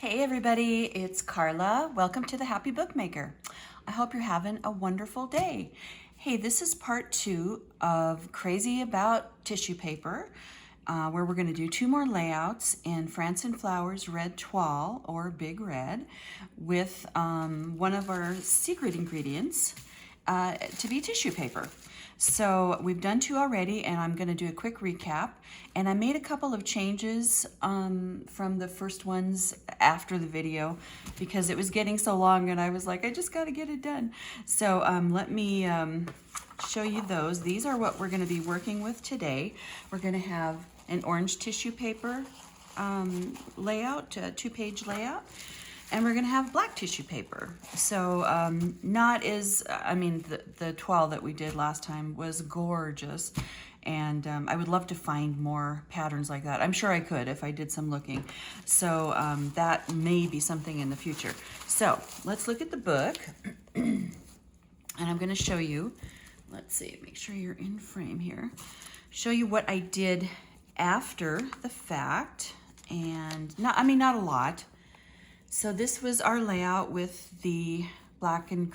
Hey everybody, it's Carla. Welcome to the Happy Bookmaker. I hope you're having a wonderful day. Hey, this is part 2 of Crazy About Tissue Paper, where we're going to do 2 more layouts in France and Flowers Red Toile, or Big Red, with one of our secret ingredients to be tissue paper. So we've done 2 already, and I'm going to do a quick recap. And I made a couple of changes from the first ones after the video because it was getting so long, and I was like, I just got to get it done. So let me show you those. These are what we're going to be working with today. We're going to have an orange tissue paper layout, a 2-page layout. And we're gonna have black tissue paper. So not as, the toile that we did last time was gorgeous. And I would love to find more patterns like that. I'm sure I could if I did some looking. So that may be something in the future. So let's look at the book. And I'm gonna show you, let's see, make sure you're in frame here. Show you what I did after the fact. And not a lot. So this was our layout with the black and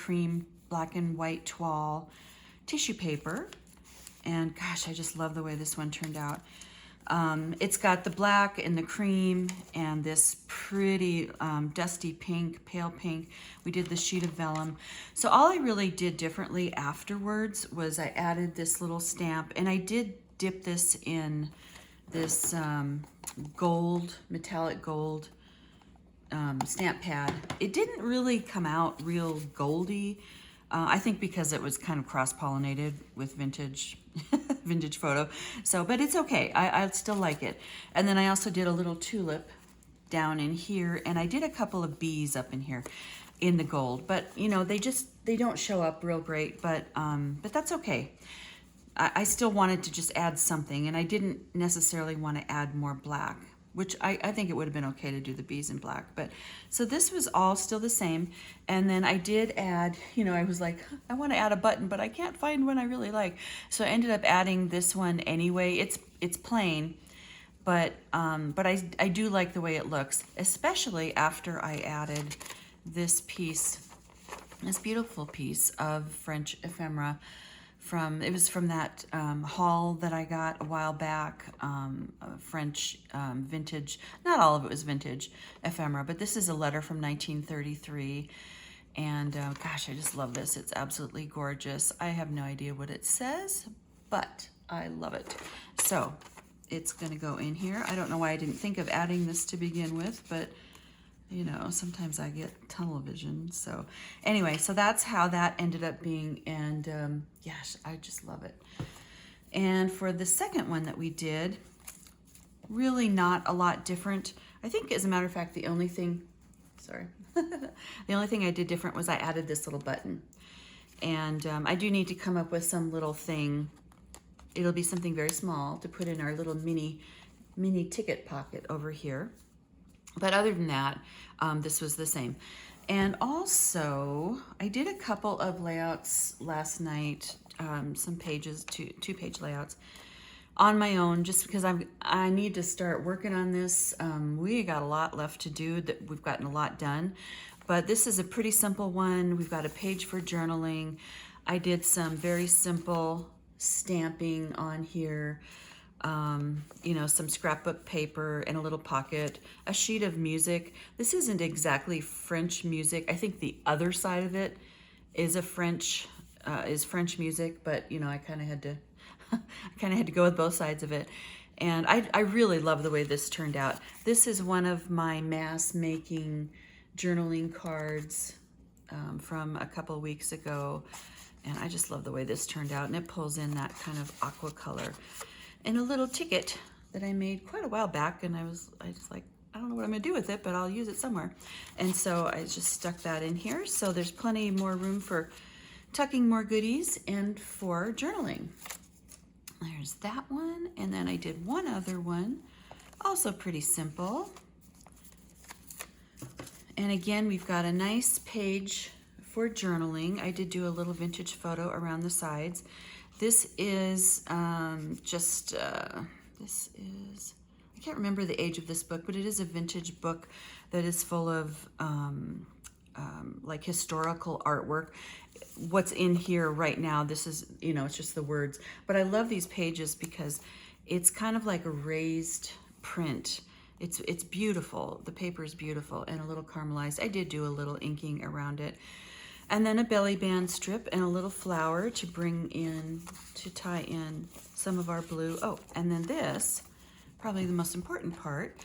white toile tissue paper. And gosh, I just love the way this one turned out. It's got the black and the cream and this pretty dusty pink, pale pink. We did the sheet of vellum. So all I really did differently afterwards was I added this little stamp, and I did dip this in this metallic gold stamp pad. It didn't really come out real goldy. I think because it was kind of cross-pollinated with vintage vintage photo. So, but it's okay. I still like it. And then I also did a little tulip down in here, and I did a couple of bees up in here in the gold. But you know, they don't show up real great. But that's okay. I still wanted to just add something, and I didn't necessarily want to add more black, which I think it would have been okay to do the bees in black. But so this was all still the same. And then I did add, I was like, I want to add a button, but I can't find one I really like. So I ended up adding this one anyway. It's plain, but I do like the way it looks, especially after I added this beautiful piece of French ephemera. It was from that haul that I got a while back, French vintage, not all of it was vintage ephemera, but this is a letter from 1933. And gosh, I just love this. It's absolutely gorgeous. I have no idea what it says, but I love it. So it's gonna go in here. I don't know why I didn't think of adding this to begin with, but sometimes I get tunnel vision. So anyway, so that's how that ended up being. And yes, I just love it. And for the second one that we did, really not a lot different. I think, as a matter of fact, the only thing I did different was I added this little button. And I do need to come up with some little thing. It'll be something very small to put in our little mini ticket pocket over here. But other than that, this was the same. And also, I did a couple of layouts last night, some pages, two-page layouts on my own, just because I need to start working on this. We got a lot left to do. That we've gotten a lot done, but this is a pretty simple one. We've got a page for journaling. I did some very simple stamping on here. Some scrapbook paper and a little pocket, a sheet of music. This isn't exactly French music. I think the other side of it is French music, but I kind of had to go with both sides of it. And I really love the way this turned out. This is one of my mass making journaling cards from a couple weeks ago. And I just love the way this turned out. And it pulls in that kind of aqua color. And a little ticket that I made quite a while back, and I was like, I don't know what I'm gonna do with it, but I'll use it somewhere. And so I just stuck that in here. So there's plenty more room for tucking more goodies and for journaling. There's that one, and then I did one other one, also pretty simple. And again, we've got a nice page for journaling. I did do a little vintage photo around the sides. This is I can't remember the age of this book, but it is a vintage book that is full of like historical artwork. What's in here right now, this is, it's just the words. But I love these pages because it's kind of like a raised print. It's beautiful. The paper is beautiful and a little caramelized. I did do a little inking around it. And then a belly band strip and a little flower to tie in some of our blue. Oh, and then this, probably the most important part,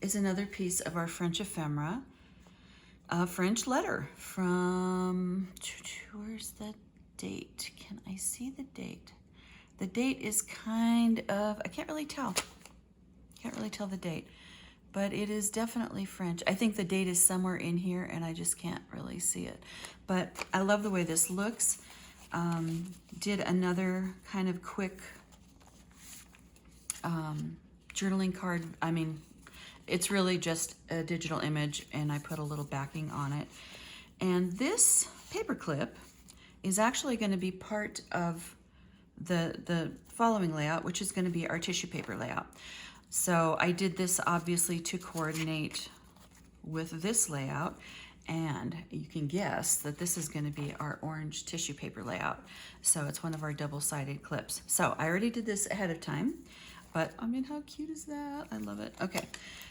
is another piece of our French ephemera, a French letter from, where's the date? Can I see the date? The date is kind of, I can't really tell. Can't really tell the date, but it is definitely French. I think the date is somewhere in here and I just can't really see it. But I love the way this looks. Did another kind of quick journaling card. I mean, it's really just a digital image and I put a little backing on it. And this paper clip is actually going to be part of the following layout, which is going to be our tissue paper layout. So I did this obviously to coordinate with this layout, and you can guess that this is going to be our orange tissue paper layout. So it's one of our double-sided clips. So I already did this ahead of time, but I mean, how cute is that? I love it. Okay,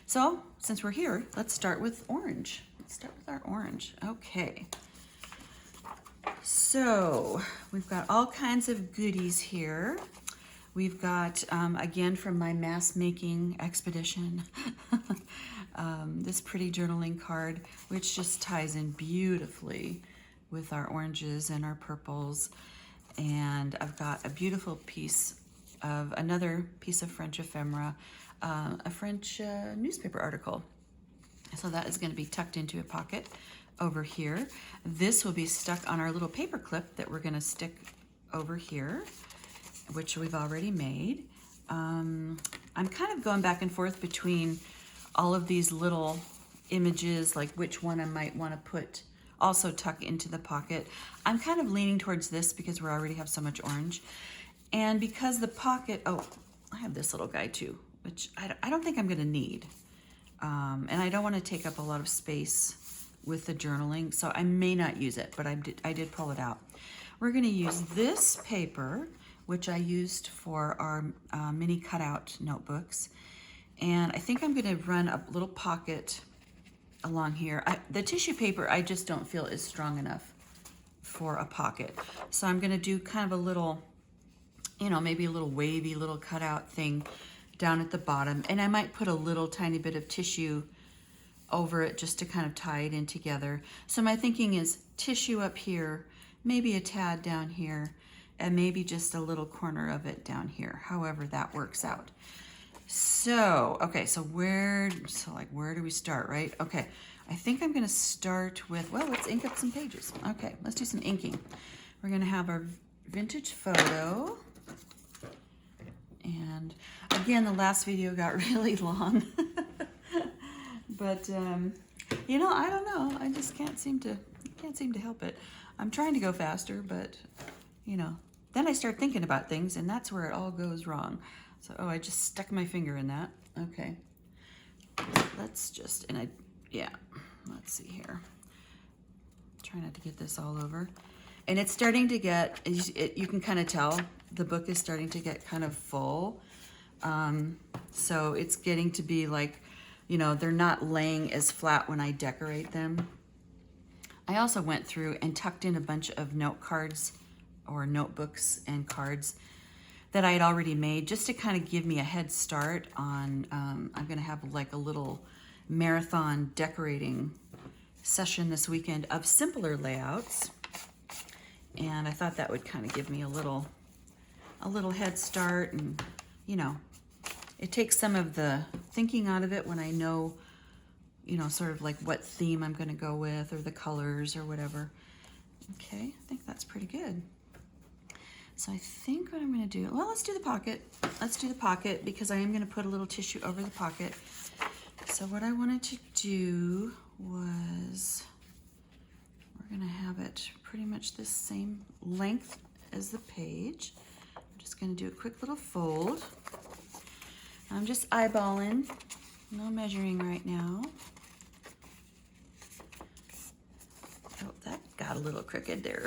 so since we're here, let's start with orange. Let's start with our orange. Okay. So we've got all kinds of goodies here. We've got, again, from my mass making expedition, this pretty journaling card, which just ties in beautifully with our oranges and our purples. And I've got a beautiful piece of, another piece of French ephemera, a French newspaper article. So that is going to be tucked into a pocket over here. This will be stuck on our little paper clip that we're going to stick over here, which we've already made. I'm kind of going back and forth between all of these little images, like which one I might want to put, also tuck into the pocket. I'm kind of leaning towards this because we already have so much orange. And because the pocket, oh, I have this little guy too, which I don't think I'm gonna need. And I don't want to take up a lot of space with the journaling, so I may not use it, but I did pull it out. We're gonna use this paper, which I used for our mini cutout notebooks. And I think I'm gonna run a little pocket along here. The tissue paper, I just don't feel is strong enough for a pocket. So I'm gonna do kind of a little, maybe a little wavy little cutout thing down at the bottom. And I might put a little tiny bit of tissue over it just to kind of tie it in together. So my thinking is tissue up here, maybe a tad down here, and maybe just a little corner of it down here, however that works out. So, okay, so where do we start, right? Okay, I think I'm gonna start with, well, let's ink up some pages. Okay, let's do some inking. We're gonna have our vintage photo. And again, the last video got really long. But, I don't know. I just can't seem to help it. I'm trying to go faster, but, then I start thinking about things, and that's where it all goes wrong. So, oh, I just stuck my finger in that. Okay. Let's just, let's see here. Try not to get this all over. And it's starting to get, you can kind of tell, the book is starting to get kind of full. So it's getting to be like, they're not laying as flat when I decorate them. I also went through and tucked in a bunch of note cards or notebooks and cards that I had already made just to kind of give me a head start on, I'm gonna have like a little marathon decorating session this weekend of simpler layouts. And I thought that would kind of give me a little head start, and it takes some of the thinking out of it when I know, sort of like what theme I'm going to go with, or the colors or whatever. Okay, I think that's pretty good. So I think what I'm going to do, well, let's do the pocket. Let's do the pocket because I am going to put a little tissue over the pocket. So what I wanted to do was, we're going to have it pretty much the same length as the page. I'm just going to do a quick little fold. I'm just eyeballing, no measuring right now. Oh, that got a little crooked there.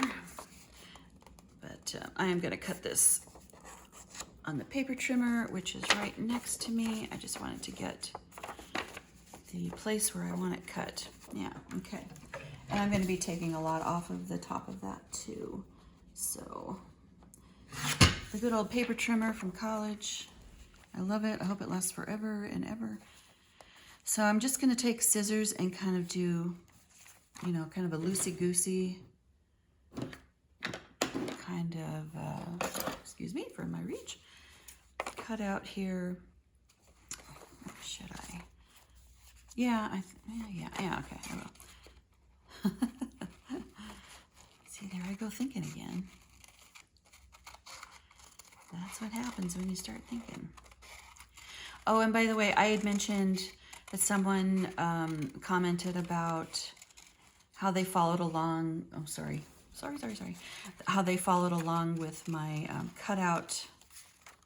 But I am going to cut this on the paper trimmer, which is right next to me. I just wanted to get the place where I want it cut. Yeah, okay. And I'm going to be taking a lot off of the top of that too. So, the good old paper trimmer from college. I love it. I hope it lasts forever and ever. So I'm just going to take scissors and kind of do, you know, kind of a loosey-goosey kind of, excuse me for my reach, cut out here. Or should I? Yeah, yeah, okay, I will. See, there I go thinking again. That's what happens when you start thinking. Oh, and by the way, I had mentioned that someone commented about how they followed along. Oh, sorry. How they followed along with my cutout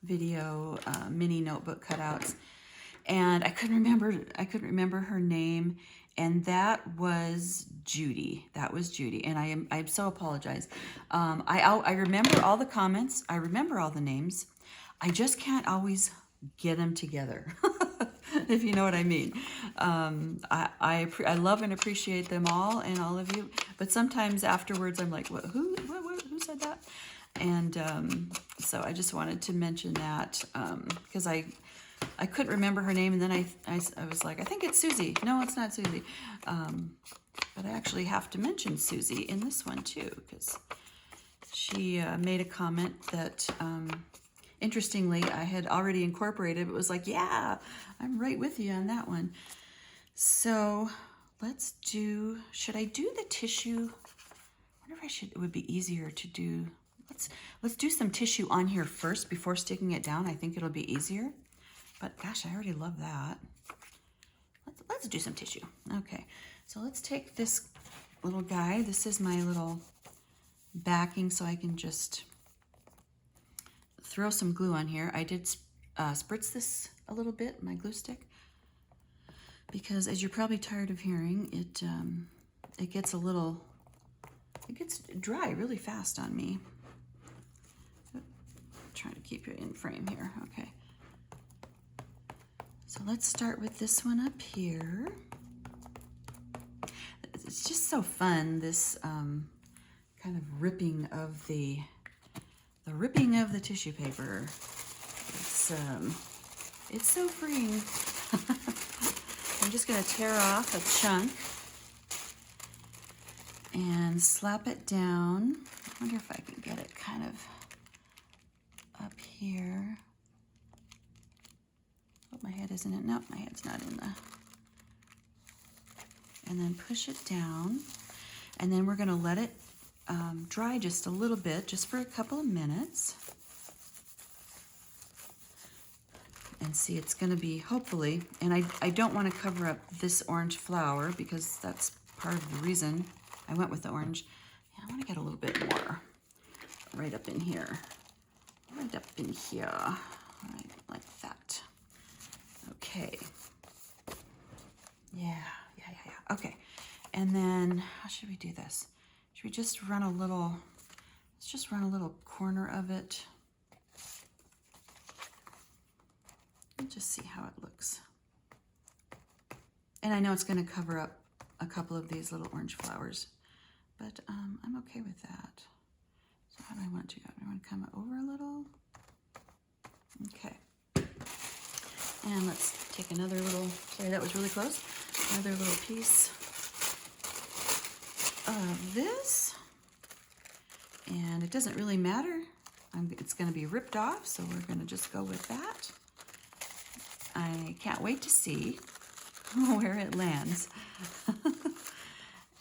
video, mini notebook cutouts, and I couldn't remember her name, and that was Judy. And I so apologize. I remember all the comments. I remember all the names. I just can't always get them together, if you know what I mean. I love and appreciate them all and all of you, but sometimes afterwards I'm like, what, who said that? And so I just wanted to mention that because I couldn't remember her name, and then I was like, I think it's Susie. No, it's not Susie. But I actually have to mention Susie in this one too, because she made a comment that interestingly, I had already incorporated. It was like, yeah, I'm right with you on that one. So let's do, should I do the tissue? I wonder if I should, it would be easier to do, let's do some tissue on here first before sticking it down. I think it'll be easier. But gosh, I already love that. Let's do some tissue. Okay, so let's take this little guy. This is my little backing, so I can just throw some glue on here. I did spritz this a little bit, my glue stick, because as you're probably tired of hearing, it gets dry really fast on me. Trying to keep it in frame here. Okay. So let's start with this one up here. It's just so fun, this kind of ripping of the tissue paper. It's so freeing. I'm just gonna tear off a chunk and slap it down. I wonder if I can get it kind of up here. Oh, my head isn't in, no, my head's not in the, and then push it down. And then we're gonna let it dry just a little bit, just for a couple of minutes. And see, it's gonna be, hopefully, and I don't wanna cover up this orange flower because that's part of the reason I went with the orange. Yeah, I wanna get a little bit more right up in here. Right up in here, right, like that. Okay. Yeah. Okay. And then, how should we do this? Should we just run a little, let's just run a little corner of it. And just see how it looks. And I know it's going to cover up a couple of these little orange flowers, but I'm okay with that. So how do I want to go? Do I want to come over a little? Okay. And let's take another little, sorry, that was really close. Another little piece of this. And it doesn't really matter. It's going to be ripped off, so we're going to just go with that. I can't wait to see where it lands.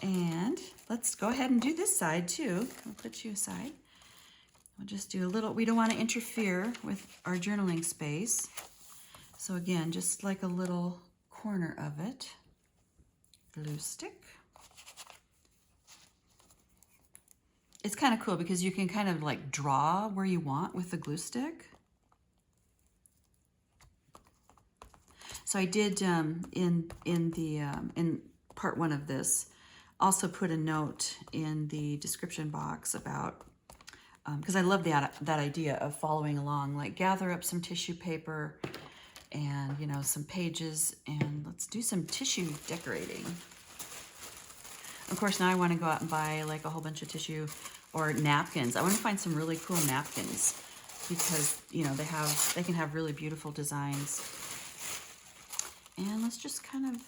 And let's go ahead and do this side too. I'll put you aside. We'll just do a little, we don't want to interfere with our journaling space. So again, just like a little corner of it. Glue stick. It's kind of cool because you can kind of like draw where you want with the glue stick. So I did in part one of this also put a note in the description box about because I love that idea of following along, like gather up some tissue paper and some pages, and let's do some tissue decorating. Of course, now I want to go out and buy like a whole bunch of tissue or napkins. I want to find some really cool napkins because they can have really beautiful designs. And let's just kind of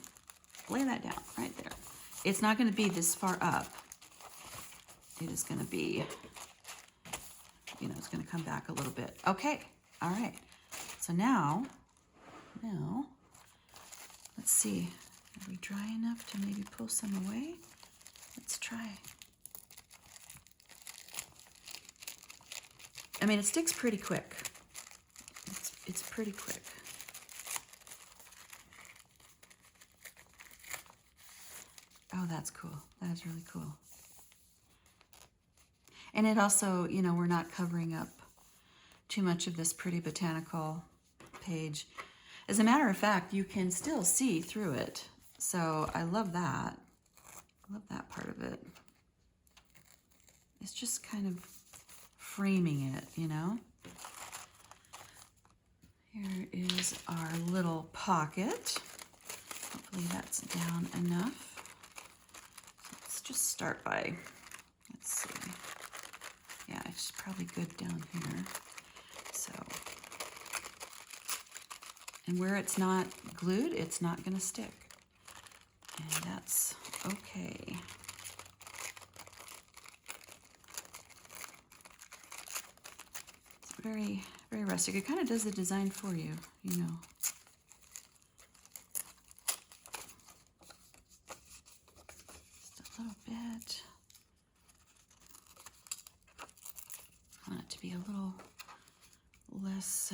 lay that down right there. It's not going to be this far up. It is going to be, it's going to come back a little bit. Okay, all right. So now, let's see. Are we dry enough to maybe pull some away? Let's try. I mean, it sticks pretty quick. It's pretty quick. Oh, that's cool. That is really cool. And it also, we're not covering up too much of this pretty botanical page. As a matter of fact, you can still see through it. So I love that. I love that part of it. It's just kind of framing it, Here is our little pocket. Hopefully that's down enough. Let's just start by, let's see. Yeah, it's probably good down here. So, and where it's not glued, it's not going to stick. And that's okay. It's very, very rustic. It kind of does the design for you, Just a little bit. I want it to be a little less,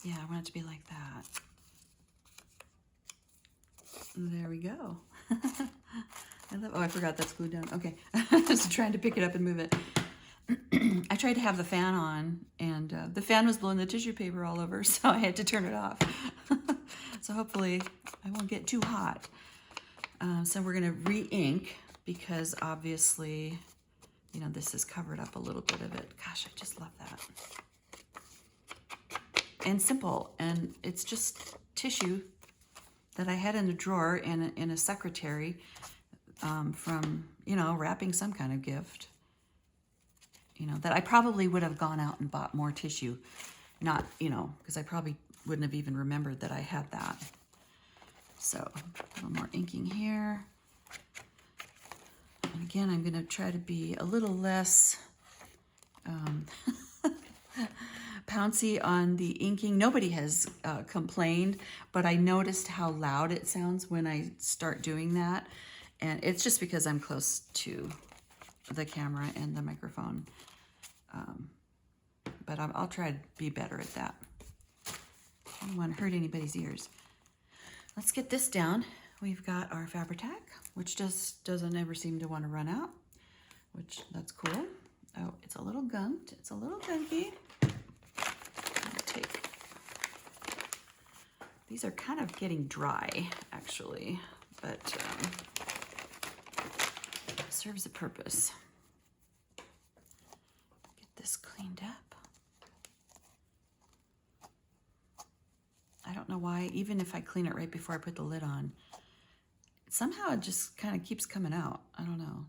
yeah, I want it to be like that. There we go. I forgot that's glued down. Okay, just trying to pick it up and move it. I tried to have the fan on, and the fan was blowing the tissue paper all over, so I had to turn it off. So hopefully I won't get too hot. So we're gonna re-ink because obviously, this has covered up a little bit of it. Gosh, I just love that. And simple, and it's just tissue that I had in a drawer in a secretary from, wrapping some kind of gift. That I probably would have gone out and bought more tissue. Not, because I probably wouldn't have even remembered that I had that. So, a little more inking here. And again, I'm going to try to be a little less pouncy on the inking. Nobody has complained, but I noticed how loud it sounds when I start doing that. And it's just because I'm close to the camera and the microphone. But I'll try to be better at that. I don't want to hurt anybody's ears. Let's get this down. We've got our Fabri-Tac, which just doesn't ever seem to want to run out, which that's cool. Oh, it's a little gunked. It's a little gunky. These are kind of getting dry, actually, but serves a purpose. Get this cleaned up. I don't know why, even if I clean it right before I put the lid on, somehow it just kind of keeps coming out. I don't know.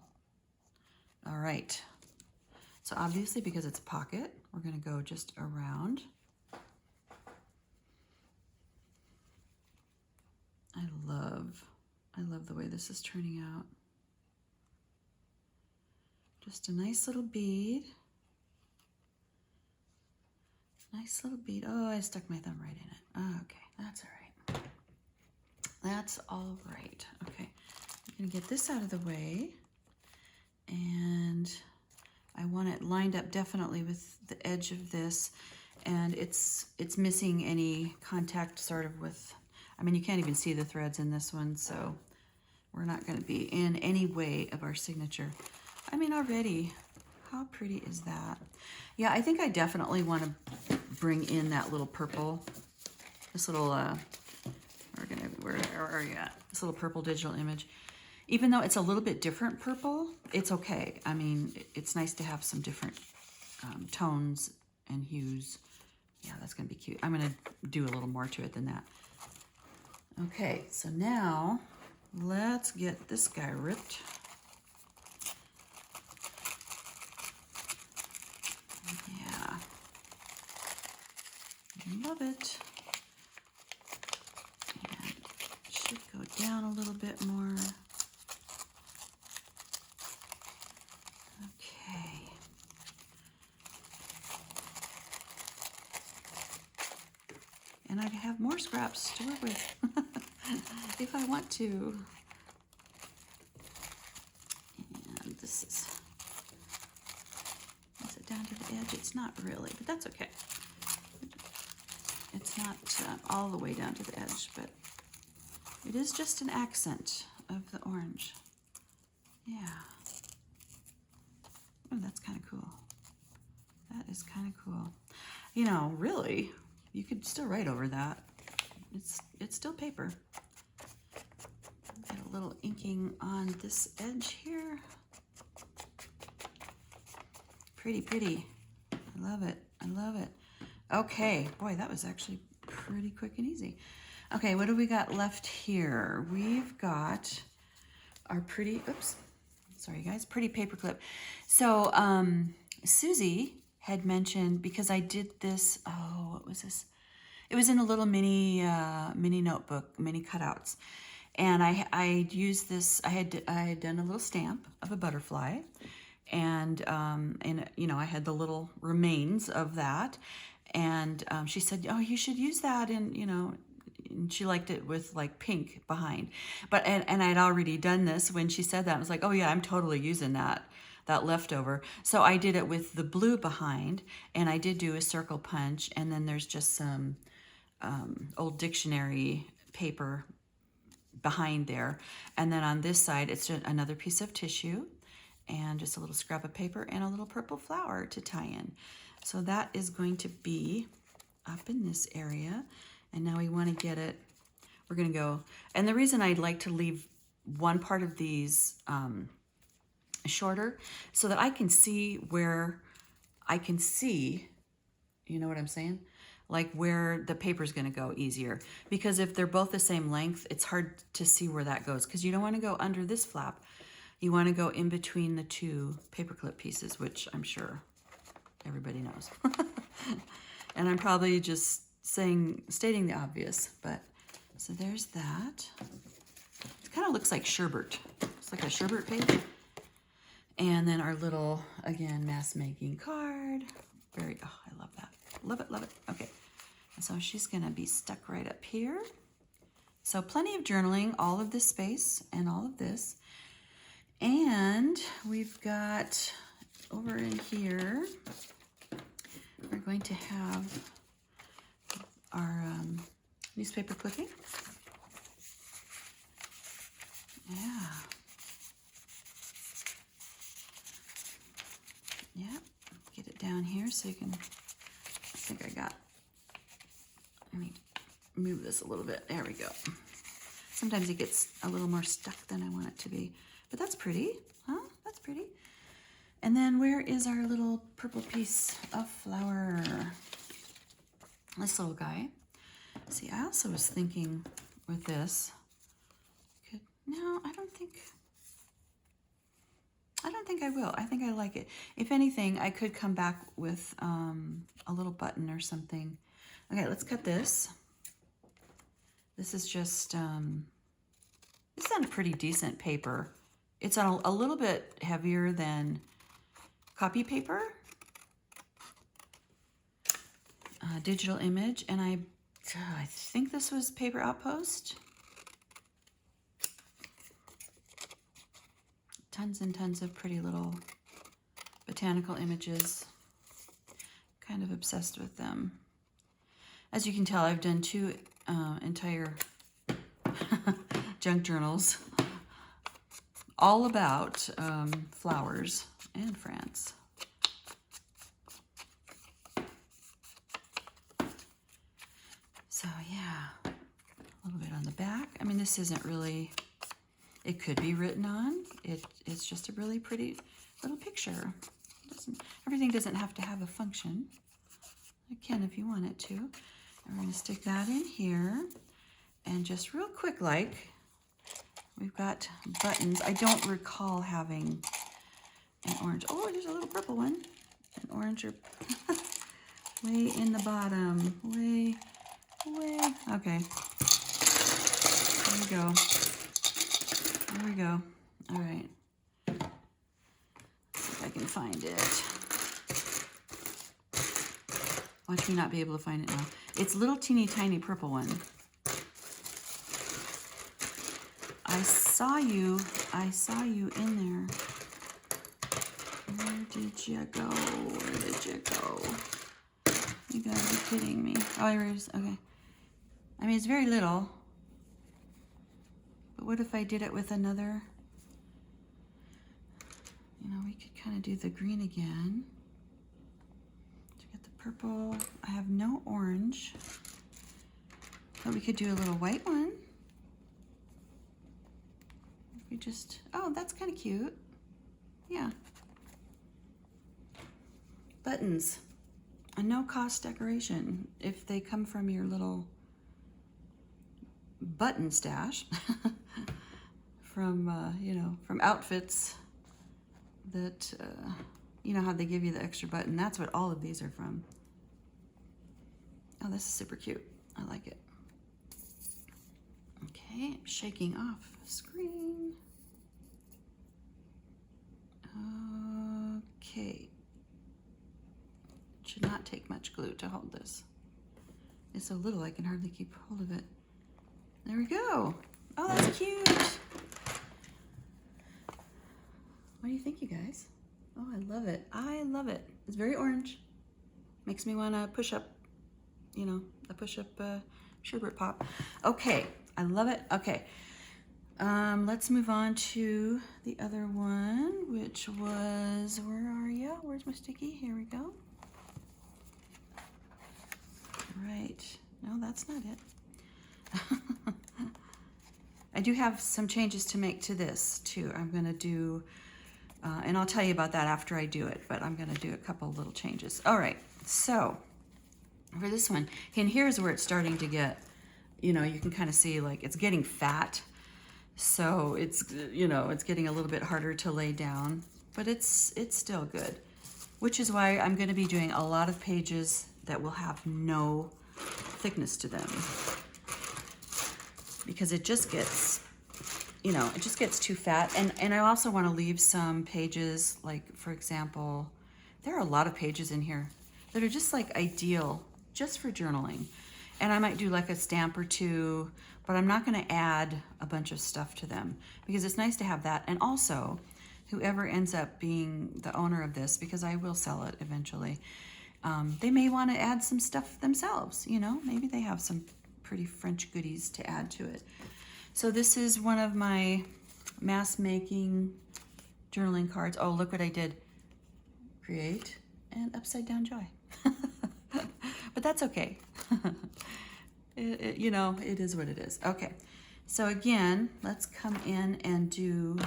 All right. So obviously, because it's a pocket, we're going to go just around. I love the way this is turning out. Just a nice little bead. Nice little bead. Oh, I stuck my thumb right in it. Oh, okay, that's all right. That's all right. Okay, I'm gonna get this out of the way. And I want it lined up definitely with the edge of this. And it's missing any contact sort of with, I mean, you can't even see the threads in this one, so we're not going to be in any way of our signature. I mean, already, how pretty is that? Yeah, I think I definitely want to bring in that little purple This little, where are you at? This little purple digital image. Even though it's a little bit different purple, it's okay. I mean, it's nice to have some different tones and hues. Yeah, that's gonna be cute. I'm gonna do a little more to it than that. Okay, so now let's get this guy ripped. Yeah, love it. And it should go down a little bit more. Okay. And I have more scraps to work with if I want to. And this is it down to the edge? It's not really, but that's okay. It's not all the way down to the edge, but it is just an accent of the orange. Yeah. Oh, that's kind of cool. That is kind of cool. You know, really, you could still write over that. It's still paper. Get a little inking on this edge here. Pretty, pretty. I love it. I love it. Okay, boy, that was actually pretty quick and easy. Okay, what do we got left here? We've got our pretty, oops, sorry guys, pretty paper clip. So Susie had mentioned, because I did this, oh, what was this? It was in a little mini notebook, mini cutouts. And I used this, I had done a little stamp of a butterfly. And you know, I had the little remains of that. And she said, oh, you should use that in, you know, and she liked it with like pink behind. But, and I'd already done this when she said that. I was like, oh yeah, I'm totally using that leftover. So I did it with the blue behind, and I did do a circle punch, and then there's just some old dictionary paper behind there. And then on this side, it's just another piece of tissue and just a little scrap of paper and a little purple flower to tie in. So that is going to be up in this area. And now we want to get it, we're going to go, and the reason I'd like to leave one part of these shorter, so that I can see where I can see, you know what I'm saying? Like where the paper is going to go easier. Because if they're both the same length, it's hard to see where that goes, because you don't want to go under this flap. You want to go in between the two paperclip pieces, which I'm sure everybody knows. And I'm probably just stating the obvious, but so there's that. It kind of looks like sherbet. It's like a sherbet page. And then our little, again, mask making card. Very, oh, I love that. Love it, love it. Okay, so she's gonna be stuck right up here. So plenty of journaling, all of this space and all of this. And we've got over in here, we're going to have our newspaper clipping. Yeah. Yeah, get it down here so you can, I think I got, let me move this a little bit. There we go. Sometimes it gets a little more stuck than I want it to be, but that's pretty, huh? That's pretty. And then where is our little purple piece of flower? This little guy. See, I also was thinking with this, no, I don't think I will. I think I like it. If anything, I could come back with a little button or something. Okay, let's cut this. This is just, this is on a pretty decent paper. It's on a little bit heavier than copy paper. Digital image, and I think this was Paper Outpost. Tons and tons of pretty little botanical images. Kind of obsessed with them. As you can tell, I've done 2 entire junk journals all about flowers and France. So yeah, this isn't really, it could be written on. It's just a really pretty little picture. Everything doesn't have to have a function. It can if you want it to. And we're going to stick that in here. And just real quick, like, we've got buttons. I don't recall having an orange. Oh, there's a little purple one. An orange or way in the bottom. Way. Okay. There we go. There we go. All right. Let's see if I can find it. Watch me not be able to find it now. It's a little teeny tiny purple one. I saw you in there. Where did you go? Where did you go? You gotta be kidding me. Oh, here it is. Okay. I mean, it's very little. But what if I did it with another? You know, we could kind of do the green again. To get the purple. I have no orange. But we could do a little white one. We just, oh, that's kind of cute. Yeah. Buttons. A no-cost decoration. If they come from your little button stash from, you know, from outfits that, you know how they give you the extra button. That's what all of these are from. Oh, this is super cute. I like it. Okay, shaking off screen. Okay. Should not take much glue to hold this. It's so little I can hardly keep hold of it. There we go. Oh, that's cute. What do you think, you guys? Oh, I love it. I love it. It's very orange. Makes me want to push up, you know, a push-up sherbet pop. Okay, I love it. Okay, let's move on to the other one, which was, where are you? Where's my sticky? Here we go. Right. No, that's not it. I do have some changes to make to this too. I'm going to do, and I'll tell you about that after I do it, but I'm going to do a couple little changes. All right, so for this one, and here's where it's starting to get, you know, you can kind of see like it's getting fat. So it's, you know, it's getting a little bit harder to lay down, but it's still good, which is why I'm going to be doing a lot of pages that will have no thickness to them, because it just gets, you know, it just gets too fat. And I also want to leave some pages, like, for example, there are a lot of pages in here that are just like ideal just for journaling. And I might do like a stamp or two, but I'm not going to add a bunch of stuff to them, because it's nice to have that. And also, whoever ends up being the owner of this, because I will sell it eventually, they may want to add some stuff themselves, you know, maybe they have some pretty French goodies to add to it. So this is one of my mass making journaling cards. Oh, look what I did. Create an upside down joy. But that's okay. You know, it is what it is. Okay, so again, let's come in and do,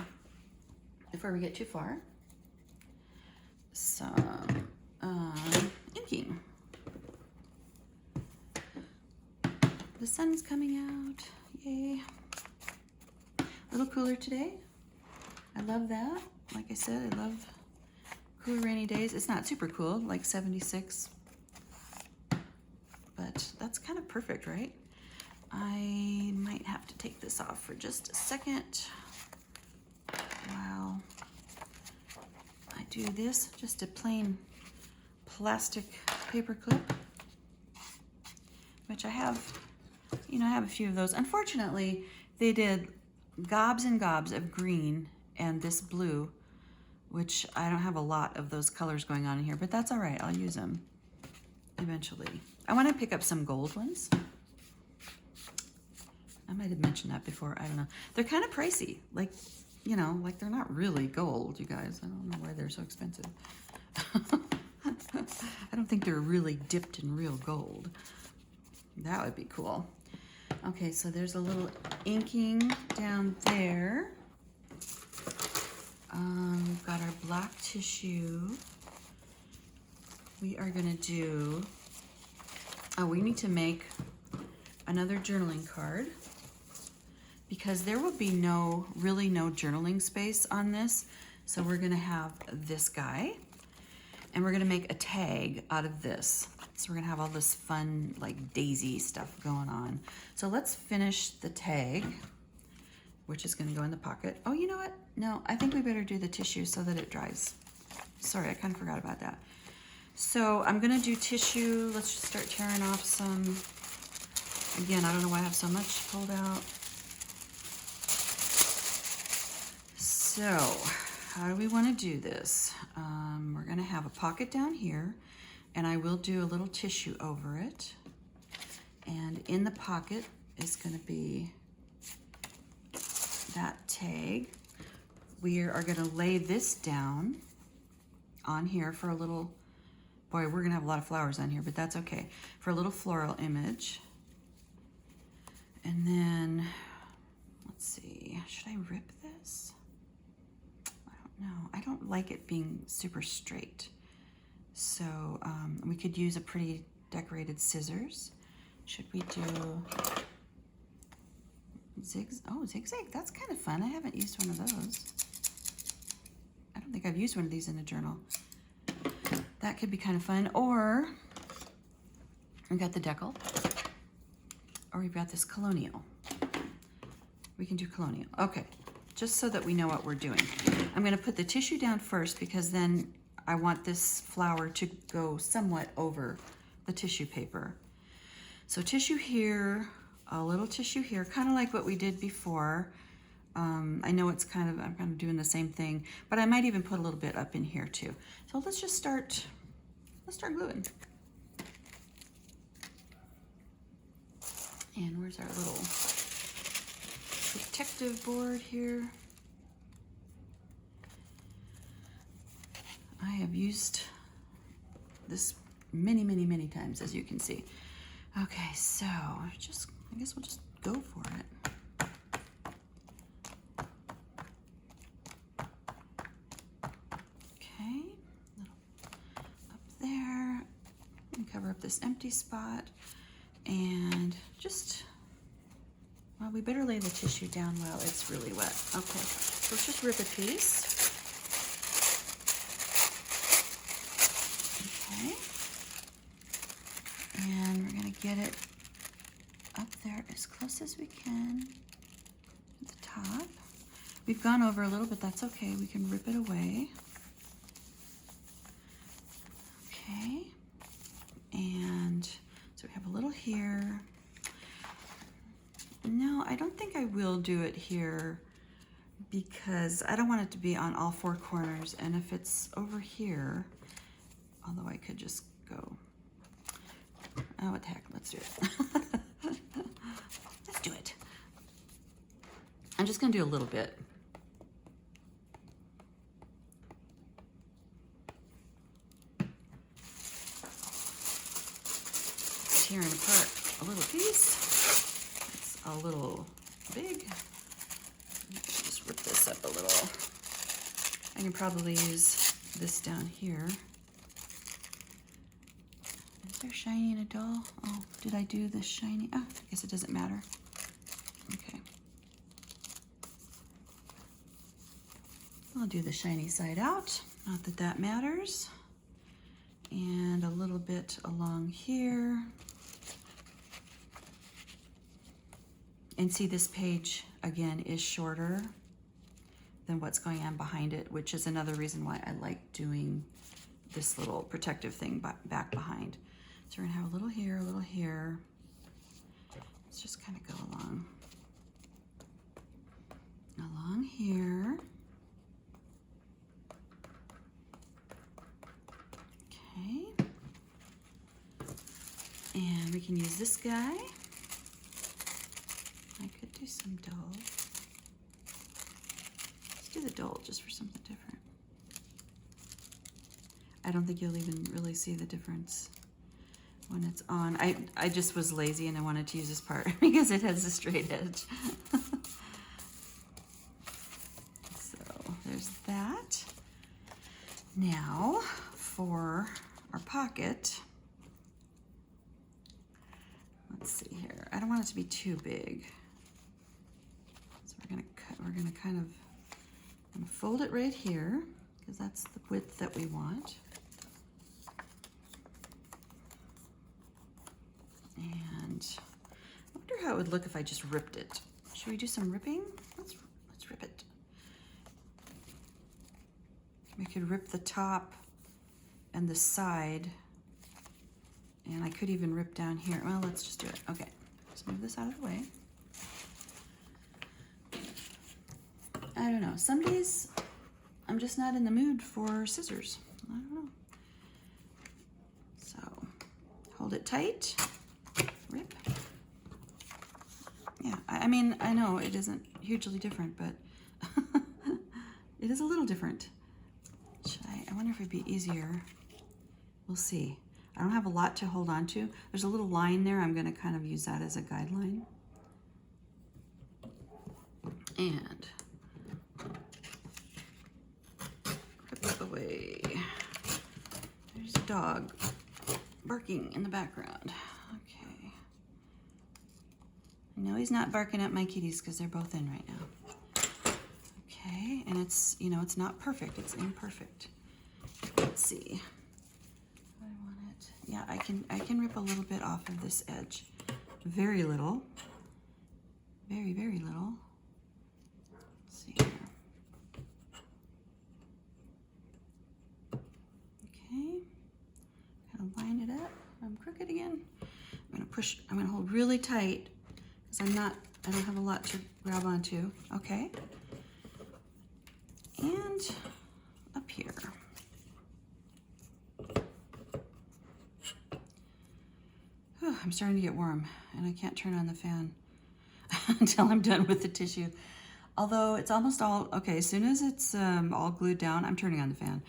before we get too far, some inking. The sun's coming out, yay. A little cooler today. I love that. Like I said, I love cooler rainy days. It's not super cool, like 76, but that's kind of perfect, right? I might have to take this off for just a second while I do this. Just a plain plastic paper clip, which I have, you know, I have a few of those. Unfortunately, they did gobs and gobs of green and this blue, which I don't have a lot of those colors going on in here, but that's all right. I'll use them eventually. I want to pick up some gold ones. I might have mentioned that before. I don't know. They're kind of pricey. Like, you know, like they're not really gold, you guys. I don't know why they're so expensive. I don't think they're really dipped in real gold. That would be cool. Okay, so there's a little inking down there. We've got our black tissue. We are gonna do, we need to make another journaling card because there will be really no journaling space on this. So we're gonna have this guy and we're gonna make a tag out of this. So we're gonna have all this fun like daisy stuff going on. So let's finish the tag, which is gonna go in the pocket. Oh, you know what? No, I think we better do the tissue so that it dries. Sorry, I kind of forgot about that. So I'm gonna do tissue. Let's just start tearing off some. Again, I don't know why I have so much pulled out. So how do we wanna do this? We're gonna have a pocket down here and I will do a little tissue over it. And in the pocket is gonna be that tag. We are gonna lay this down on here for a little, boy, we're gonna have a lot of flowers on here, but that's okay. For a little floral image. And then, let's see, should I rip this? I don't know. I don't like it being super straight. So we could use a pretty decorated scissors. Should we do zigzag? That's kind of fun. I haven't used one of those. I don't think I've used one of these in a journal. That could be kind of fun. Or we've got the decal, or we've got this colonial. We can do colonial. Okay, just so that we know what we're doing. I'm gonna put the tissue down first because then I want this flower to go somewhat over the tissue paper. So tissue here, a little tissue here, kind of like what we did before. I know it's I'm kind of doing the same thing, but I might even put a little bit up in here too. So let's start gluing. And where's our little protective board here? I have used this many, many, many times, as you can see. Okay, so I guess we'll just go for it. Okay, up there, and cover up this empty spot, and well, we better lay the tissue down while it's really wet. Okay, so let's just rip a piece. Okay, and we're gonna get it up there as close as we can at the top. We've gone over a little bit, that's okay. We can rip it away. Okay, and so we have a little here. No, I don't think I will do it here because I don't want it to be on all four corners. And if it's over here, although I could just go, oh, what the heck, let's do it. Let's do it. I'm just gonna do a little bit. Tearing apart a little piece. It's a little big. Just rip this up a little. I can probably use this down here. Is there shiny in a doll? Oh, did I do the shiny? Oh, I guess it doesn't matter. Okay. I'll do the shiny side out. Not that that matters. And a little bit along here. And see, this page, again, is shorter than what's going on behind it, which is another reason why I like doing this little protective thing back behind. So we're gonna have a little here, a little here. Let's just kind of go along here. Okay. And we can use this guy. I could do some dull. Let's do the dull just for something different. I don't think you'll even really see the difference. when it's on. I just was lazy and I wanted to use this part because it has a straight edge. So there's that. Now for our pocket, let's see here. I don't want it to be too big. So we're gonna kind of fold it right here because that's the width that we want. And I wonder how it would look if I just ripped it. Should we do some ripping? Let's rip it. We could rip the top and the side, and I could even rip down here. Well, let's just do it. Okay, let's move this out of the way. I don't know. Some days I'm just not in the mood for scissors. I don't know. So hold it tight. Rip. Yeah, I mean, I know it isn't hugely different, but it is a little different. I wonder if it'd be easier. We'll see. I don't have a lot to hold on to. There's a little line there. I'm going to kind of use that as a guideline. And rip it away. There's a dog barking in the background. Okay. No, he's not barking at my kitties because they're both in right now. Okay, and it's, you know, it's not perfect. It's imperfect. Let's see. I want it. Yeah, I can rip a little bit off of this edge. Very little. Very, very little. Let's see here. Okay. Kind of line it up. I'm crooked again. I'm gonna hold really tight because I don't have a lot to grab onto. Okay. And up here. Whew, I'm starting to get warm and I can't turn on the fan until I'm done with the tissue. Although it's almost all, okay, as soon as it's all glued down, I'm turning on the fan.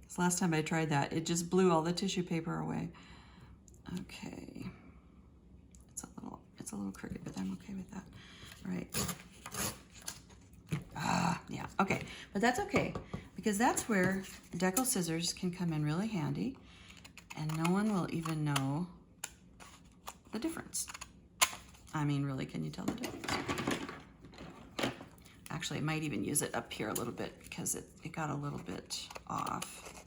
This last time I tried that, it just blew all the tissue paper away. Okay. It's a little crooked, but I'm okay with that. All right. Yeah, okay, but that's okay because that's where decal scissors can come in really handy and no one will even know the difference. I mean, really, can you tell the difference? Actually, I might even use it up here a little bit because it got a little bit off.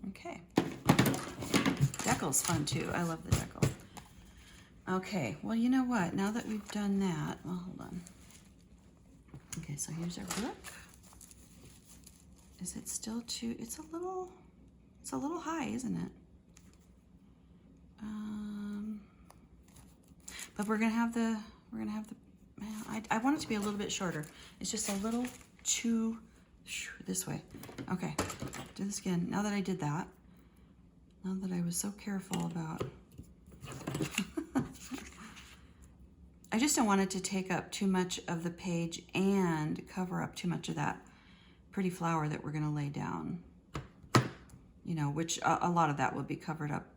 Okay. Decal's fun too. I love the decal. Okay, well, you know what? Now that we've done that, well, hold on. Okay, so here's our book. Is it still too, it's a little high, isn't it? But we're gonna have the, I want it to be a little bit shorter. It's just a little too, this way. Okay, do this again. Now that I did that, now that I was so careful about, I just don't want it to take up too much of the page and cover up too much of that pretty flower that we're gonna lay down. You know, which a lot of that will be covered up,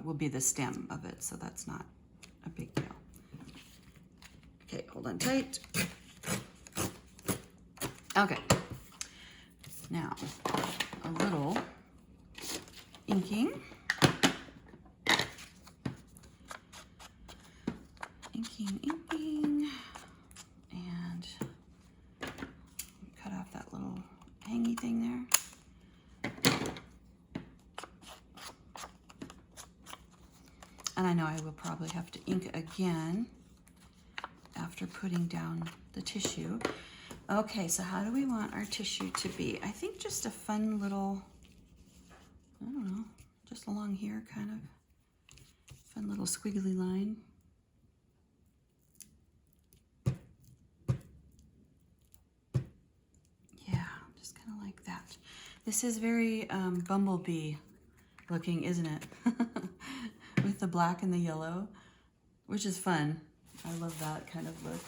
will be the stem of it, so that's not a big deal. Okay, hold on tight. Okay, now a little inking. Inking, and cut off that little hangy thing there. And I know I will probably have to ink again after putting down the tissue. Okay, so how do we want our tissue to be? I think just a fun little, I don't know, just along here, kind of fun little squiggly line. Yeah, just kind of like that. This is very bumblebee looking, isn't it? With the black and the yellow, which is fun. I love that kind of look.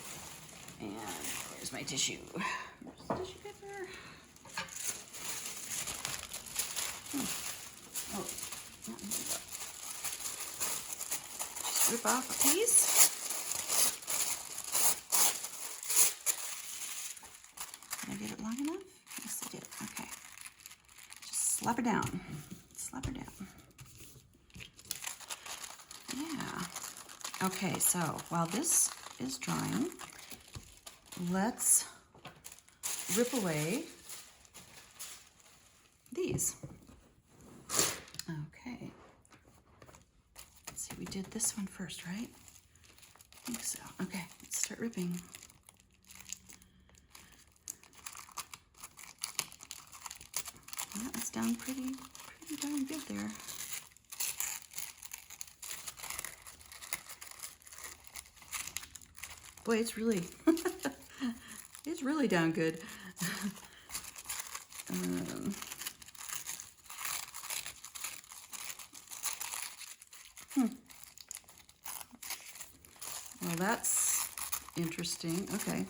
And where's my tissue? Where's the tissue paper? Oh, here we go. Just rip off a piece. Did I get it long enough? Yes, I did. Okay. Just slap her down. Slap her down. Yeah. Okay, so while this is drying, let's rip away these. Okay. Let's see, we did this one first, right? I think so. Okay, let's start ripping. That was down pretty darn good there. Boy, it's really, it's really down good. Well, that's interesting. Okay.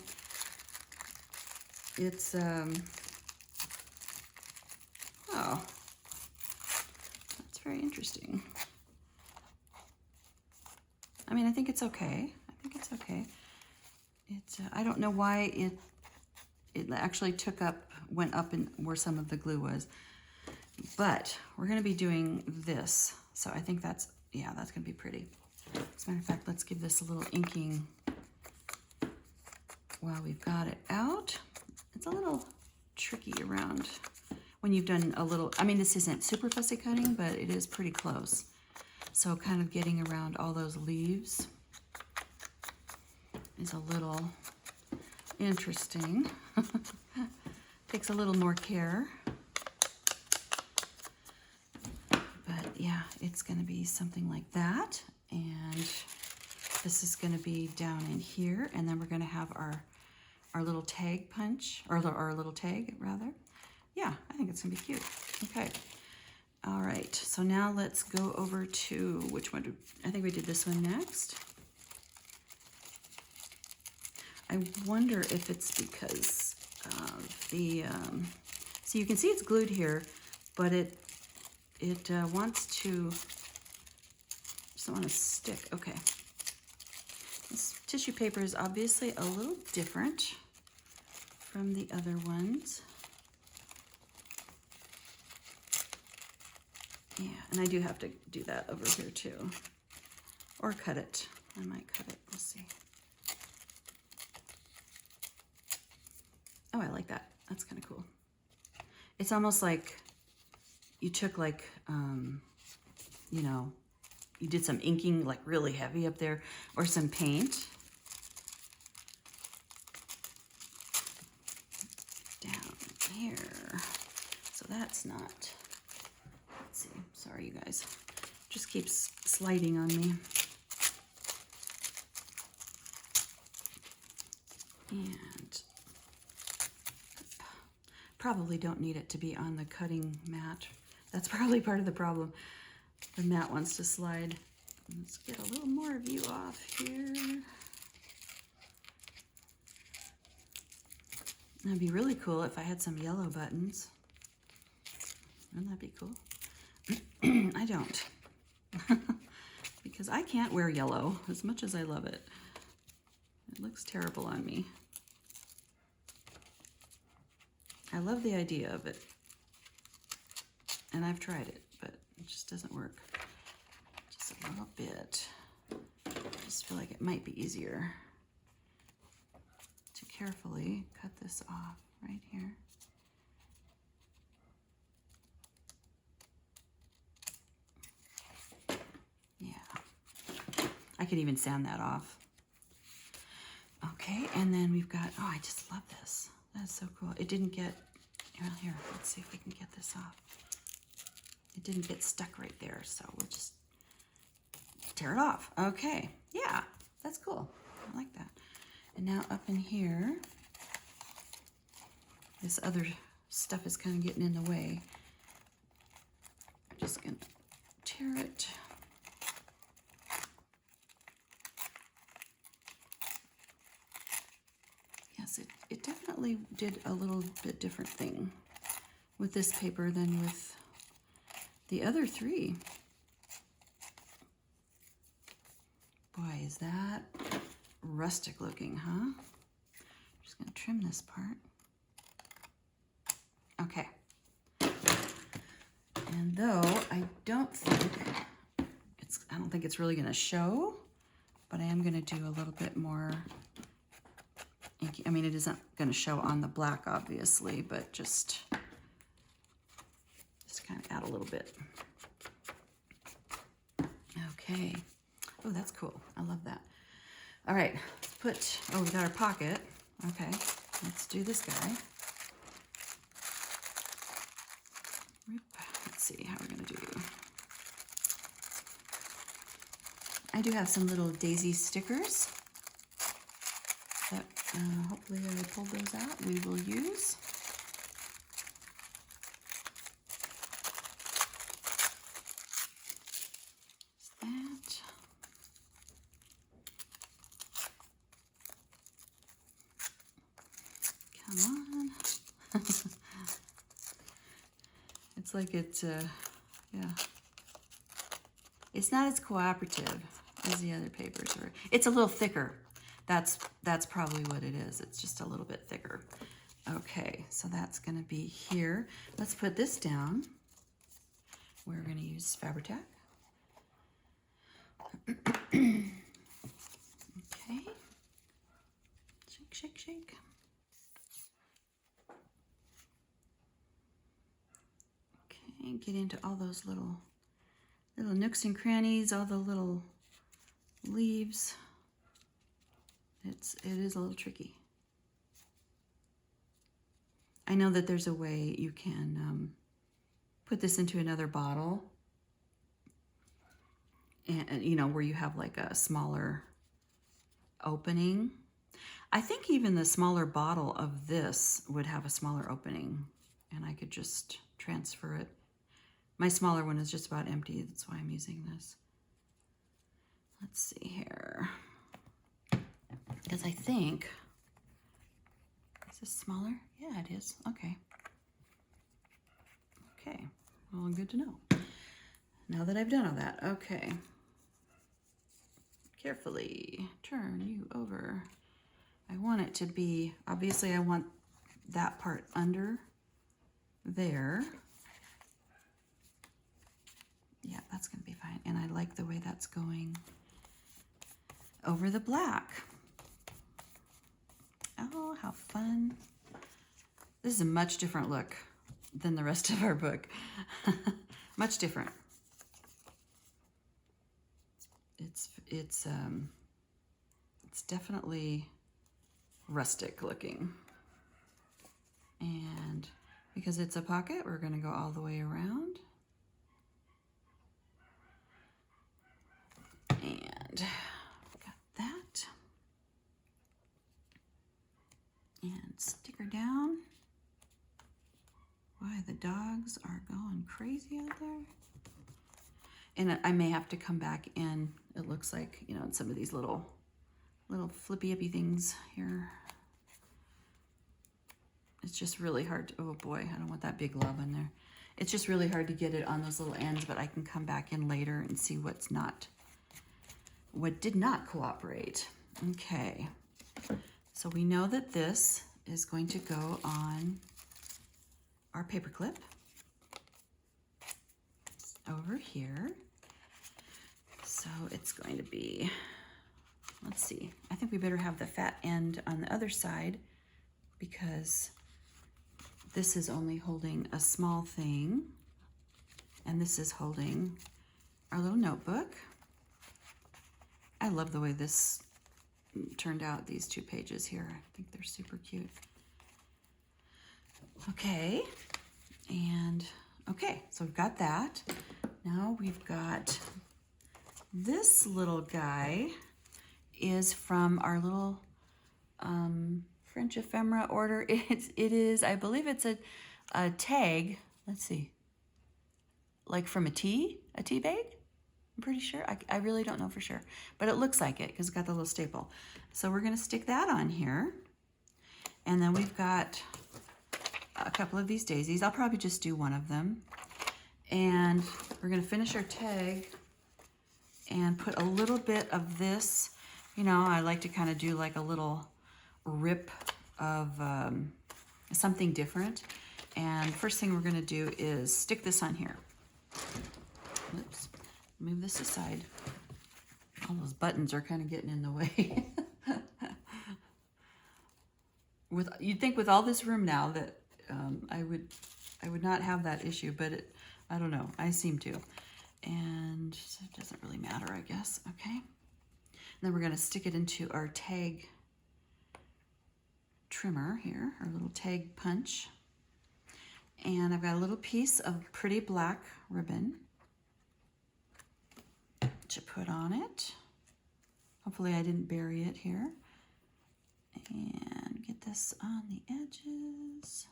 It's, oh, that's very interesting. I mean, I think it's okay. I think it's okay. It's, I don't know why it actually went up in where some of the glue was, but we're going to be doing this. So I think that's, yeah, that's going to be pretty. As a matter of fact, let's give this a little inking while we've got it out. It's a little tricky around when you've done a little, I mean, this isn't super fussy cutting, but it is pretty close. So kind of getting around all those leaves is a little interesting. Takes a little more care. But yeah, it's going to be something like that. And this is going to be down in here. And then we're going to have our little tag punch, or our little tag rather. Yeah, I think it's going to be cute. Okay. All right. So now let's go over to, which one? I think we did this one next. I wonder if it's because of the, so you can see it's glued here, but it wants to, just don't want to stick. Okay. This tissue paper is obviously a little different from the other ones. Yeah, and I do have to do that over here too. Or cut it. I might cut it. We'll see. Oh, I like that. That's kind of cool. It's almost like you took like, you know, you did some inking like really heavy up there, or some paint. Down here. So that's not, let's see, sorry you guys. Just keeps sliding on me. And probably don't need it to be on the cutting mat. That's probably part of the problem. The mat wants to slide. Let's get a little more of you off here. That'd be really cool if I had some yellow buttons. Wouldn't that be cool? I don't. Because I can't wear yellow as much as I love it. It looks terrible on me. I love the idea of it. And I've tried it, but it just doesn't work. Just a little bit. I just feel like it might be easier to carefully cut this off right here. Yeah. I could even sand that off. Okay, and then we've got, oh, I just love this. That's so cool. It didn't get, well, here, let's see if we can get this off. It didn't get stuck right there, so we'll just tear it off. Okay, yeah, that's cool. I like that. And now up in here, this other stuff is kind of getting in the way. I'm just gonna tear it. Yes, it definitely did a little bit different thing with this paper than with The other three, boy, is that rustic looking, huh? I'm just gonna trim this part. Okay. And though I don't think it's really gonna show, but I am gonna do a little bit more inky. I mean, it isn't gonna show on the black, obviously, but just kind of add a little bit. Okay. Oh, that's cool. I love that. All right, let's put, we got our pocket. Okay, let's do this guy. Let's see how we're gonna do. I do have some little daisy stickers that hopefully I pulled those out. We will use. That. Come on. It's like it's, yeah. It's not as cooperative as the other papers are. It's a little thicker. That's probably what it is. It's just a little bit thicker. Okay, so that's gonna be here. Let's put this down. We're gonna use Fabri-Tac. Okay. Shake, shake, shake. Okay, get into all those little nooks and crannies, all the little leaves. It is a little tricky. I know that there's a way you can put this into another bottle, and you know, where you have like a smaller opening. I think even the smaller bottle of this would have a smaller opening, and I could just transfer it. My smaller one is just about empty. That's why I'm using this. Let's see here. Because I think, is this smaller? Yeah, it is. Okay. Okay. Well, good to know. Now that I've done all that. Okay. Carefully turn you over. I want it to be, obviously I want that part under there. Yeah, that's gonna be fine. And I like the way that's going over the black. Oh, how fun. This is a much different look than the rest of our book. Much different. It's definitely rustic looking. And because it's a pocket, we're gonna go all the way around. And got that. And sticker down. Why, the dogs are going crazy out there. And I may have to come back in, it looks like, you know, in some of these little flippy-uppy things here. It's just really hard to, oh boy, I don't want that big love in there. It's just really hard to get it on those little ends, but I can come back in later and see what did not cooperate. Okay, so we know that this is going to go on our paper clip over here. So it's going to be, let's see, I think we better have the fat end on the other side because this is only holding a small thing and this is holding our little notebook. I love the way this turned out, these two pages here. I think they're super cute. Okay, and okay, so we've got that. Now we've got this little guy is from our little French ephemera order. It is, I believe it's a tag. Let's see, like from a tea bag. I'm pretty sure. I really don't know for sure, but it looks like it because it's got the little staple. So we're gonna stick that on here, and then we've got a couple of these daisies. I'll probably just do one of them, And we're gonna finish our tag and put a little bit of this. You know, I like to kind of do like a little rip of something different. And first thing we're gonna do is stick this on here. Oops, move this aside. All those buttons are kind of getting in the way. You'd think with all this room now that I would not have that issue, but I don't know, I seem to. And it doesn't really matter, I guess, okay? And then we're gonna stick it into our tag trimmer here, our little tag punch. And I've got a little piece of pretty black ribbon to put on it. Hopefully I didn't bury it here. And get this on the edges.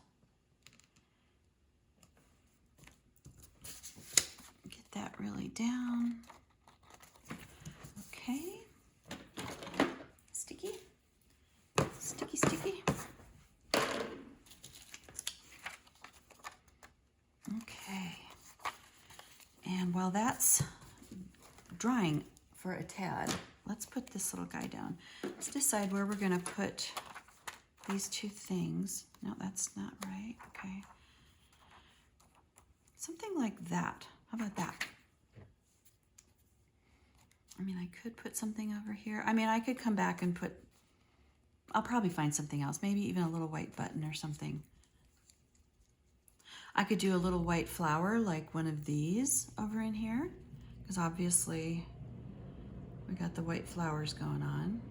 Get that really down. Okay. Sticky. Sticky, sticky. Okay. And while that's drying for a tad, let's put this little guy down. Let's decide where we're gonna put these two things. No, that's not right, okay. Something like that. How about that? I mean, I could put something over here. I mean, I could come back and put, I'll probably find something else, maybe even a little white button or something. I could do a little white flower like one of these over in here, because obviously we got the white flowers going on.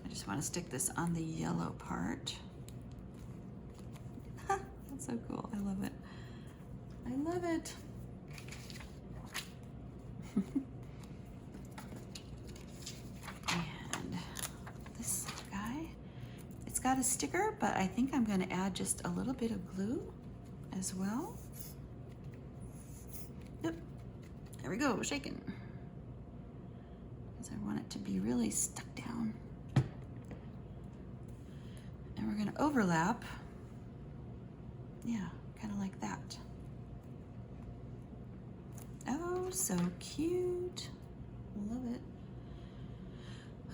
I just want to stick this on the yellow part. That's so cool. I love it. I love it. And this guy, it's got a sticker, but I think I'm going to add just a little bit of glue as well. Yep. There we go, shaking. Because I want it to be really stuck down. And we're going to overlap. Yeah, kind of like that. Oh, so cute. Love it.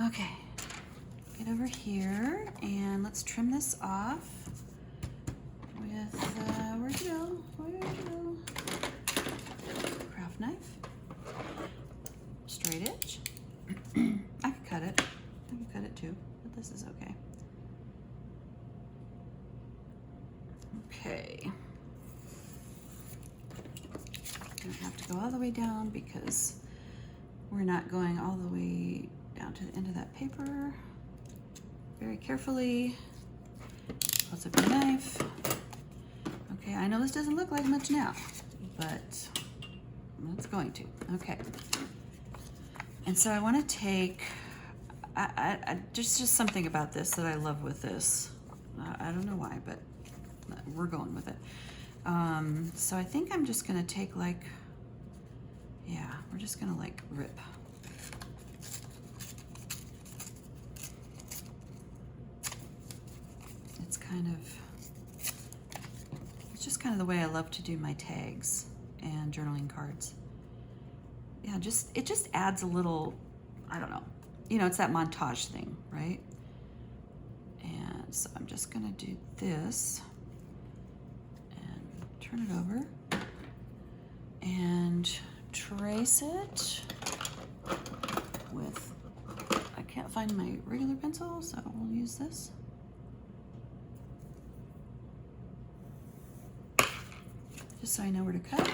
Okay, get over here and let's trim this off with, where'd you go? Where'd you go? Craft knife. Straight edge. I could cut it. I could cut it too, but this is okay. Okay. Don't have to go all the way down because we're not going all the way down to the end of that paper. Very carefully. Close up your knife. Okay, I know this doesn't look like much now, but it's going to. Okay. And so I want to take, there's just something about this that I love with this. I don't know why, but we're going with it. So I think I'm just gonna take like, yeah, we're just gonna like rip. It's just kind of the way I love to do my tags and journaling cards. Yeah, it just adds a little, I don't know, you know, it's that montage thing, right? And so I'm just gonna do this and turn it over and trace it with, I can't find my regular pencil, so we'll use this. Just so I know where to cut.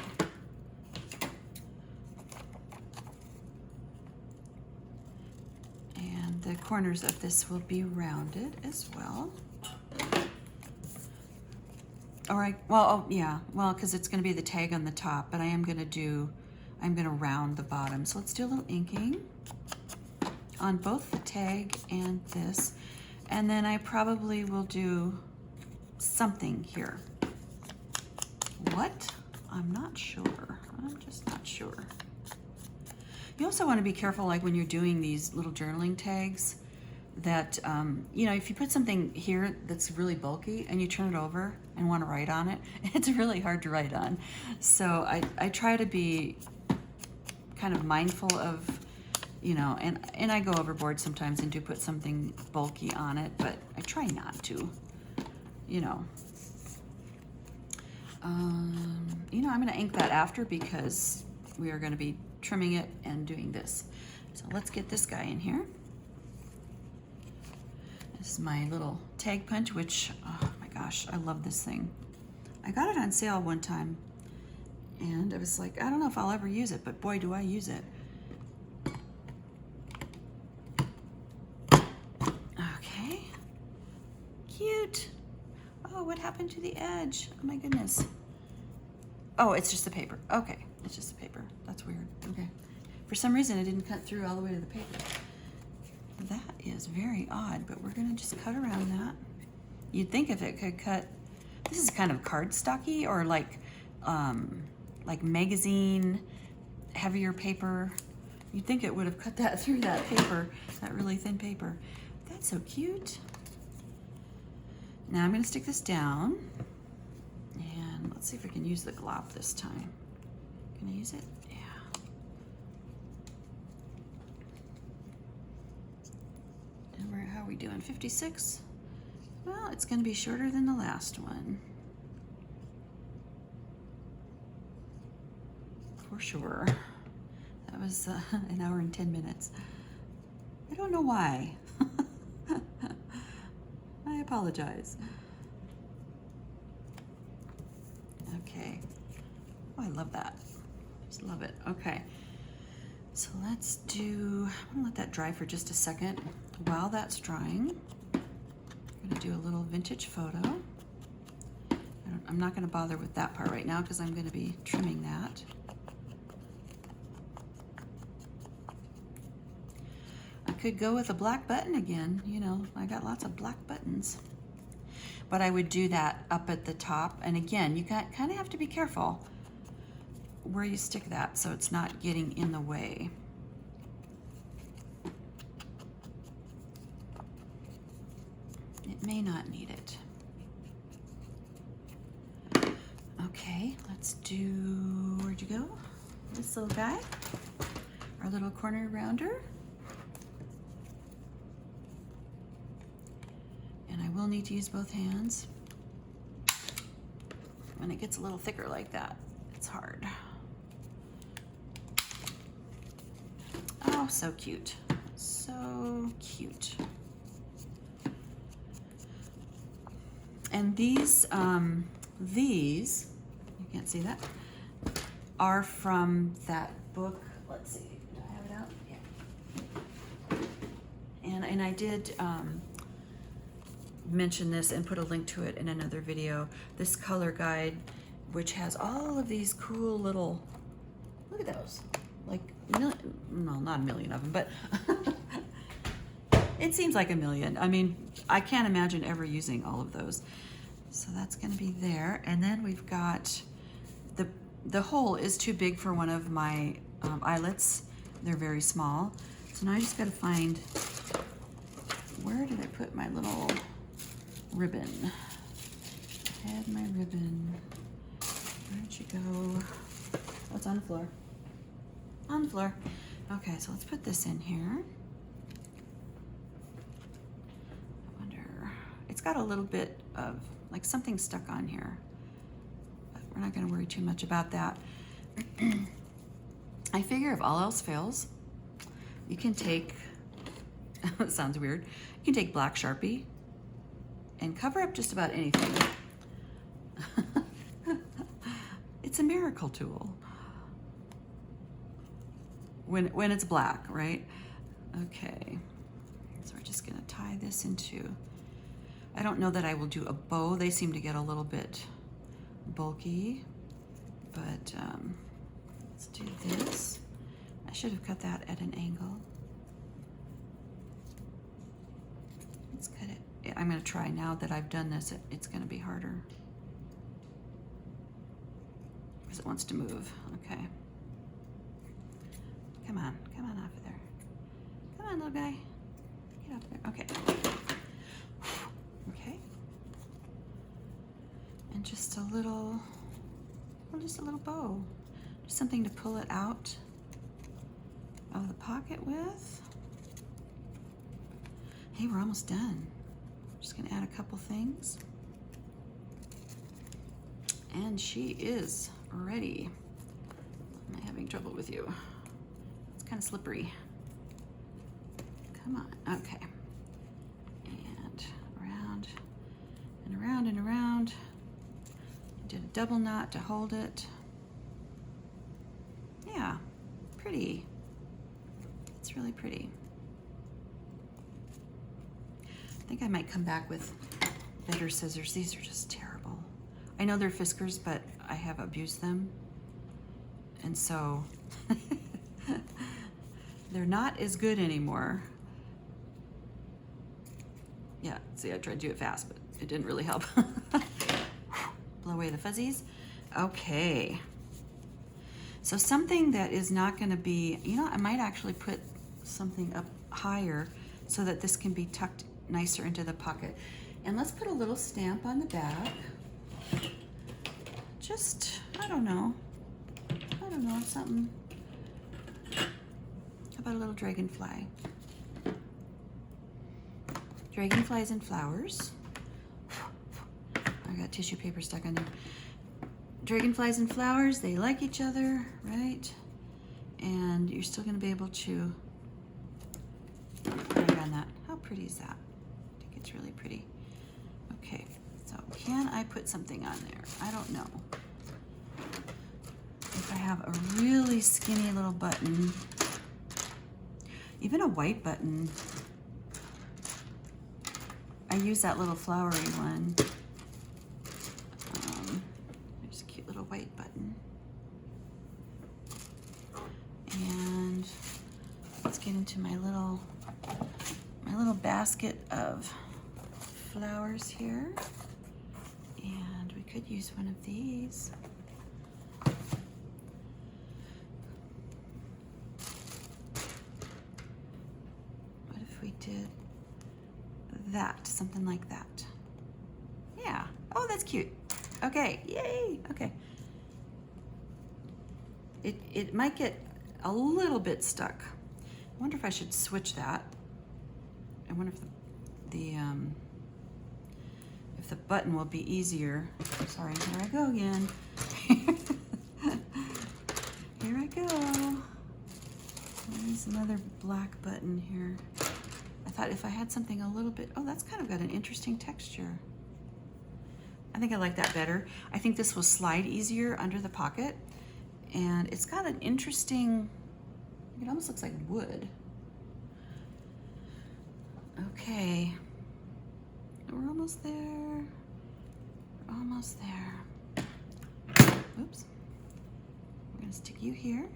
And the corners of this will be rounded as well. All right, well, oh, yeah, well, because it's gonna be the tag on the top, but I'm gonna round the bottom. So let's do a little inking on both the tag and this. And then I probably will do something here. What? I'm not sure. I'm just not sure. You also want to be careful, like when you're doing these little journaling tags, that, you know, if you put something here that's really bulky and you turn it over and want to write on it, it's really hard to write on. So I try to be kind of mindful of, you know, and I go overboard sometimes and do put something bulky on it, but I try not to, you know. You know, I'm going to ink that after because we are going to be trimming it and doing this. So let's get this guy in here. This is my little tag punch, which, oh my gosh, I love this thing. I got it on sale one time, and I was like, I don't know if I'll ever use it, but boy, do I use it. Okay, cute. Oh, what happened to the edge? Oh my goodness. Oh, it's just the paper. Okay, it's just the paper. That's weird. Okay. For some reason, it didn't cut through all the way to the paper. That is very odd, but we're gonna just cut around that. You'd think if it could cut, this is kind of cardstocky or like magazine, heavier paper. You'd think it would have cut that through that paper, that really thin paper. That's so cute. Now I'm gonna stick this down, and let's see if we can use the glop this time. Can I use it? Yeah. And how are we doing? 56? Well, it's gonna be shorter than the last one. For sure. That was an hour and 10 minutes. I don't know why. I apologize. Okay. Oh, I love that. Just love it. Okay. So let's do, I'm gonna let that dry for just a second. While that's drying, I'm gonna do a little vintage photo. I'm not gonna bother with that part right now because I'm gonna be trimming that. I could go with a black button again, you know, I got lots of black buttons. But I would do that up at the top. And again, you kind of have to be careful where you stick that so it's not getting in the way. It may not need it. Okay, let's do, where'd you go? This little guy, our little corner rounder. And I will need to use both hands. When it gets a little thicker like that, it's hard. Oh, so cute. So cute. And these, you can't see that, are from that book. Let's see, do I have it out? Yeah. And I did mention this and put a link to it in another video. This color guide, which has all of these cool little, look at those, like, no, not a million of them, but it seems like a million. I mean, I can't imagine ever using all of those. So that's gonna be there. And then we've got, the hole is too big for one of my eyelets. They're very small. So now I just gotta find, where did I put my little ribbon? I had my ribbon. Where'd you go? Oh, it's on the floor. On the floor. Okay, so let's put this in here. I wonder, it's got a little bit of, like, something stuck on here. But we're not gonna worry too much about that. I figure if all else fails, you can take, it sounds weird, you can take black Sharpie and cover up just about anything. It's a miracle tool. When it's black, right? Okay, so we're just gonna tie this into, I don't know that I will do a bow. They seem to get a little bit bulky, but let's do this. I should have cut that at an angle. Let's cut it. I'm gonna try now that I've done this, it's gonna be harder because it wants to move. Okay. Come on off of there. Come on, little guy. Get up there. Okay. And just a little bow. Just something to pull it out of the pocket with. Hey, we're almost done. Just gonna add a couple things. And she is ready. Am I having trouble with you? It's kind of slippery. Come on, okay. And around and around and around. Did a double knot to hold it. Yeah, pretty. It's really pretty. I think I might come back with better scissors. These are just terrible. I know they're Fiskars, but I have abused them. And so they're not as good anymore. Yeah, see, I tried to do it fast, but it didn't really help. Blow away the fuzzies. Okay. So something that is not gonna be, you know, I might actually put something up higher so that this can be tucked nicer into the pocket. And let's put a little stamp on the back. Just, I don't know, something. How about a little dragonfly? Dragonflies and flowers. I got tissue paper stuck on there. Dragonflies and flowers, they like each other, right? And you're still gonna be able to write on that. How pretty is that? I think it's really pretty. Okay, so can I put something on there? I don't know. If I have a really skinny little button, even a white button, I use that little flowery one. There's a cute little white button. And let's get into my little basket of flowers here. And we could use one of these. What if we did that, something like that? Yeah. Oh, that's cute. Okay, yay. Okay. It might get a little bit stuck. I wonder if I should switch that. I wonder if the button will be easier. Sorry, here I go again. Here I go. There's another black button here. I thought if I had something a little bit, oh, that's kind of got an interesting texture. I think I like that better. I think this will slide easier under the pocket. And it's got an interesting, it almost looks like wood. Okay, we're almost there. We're almost there. Oops. We're gonna stick you here.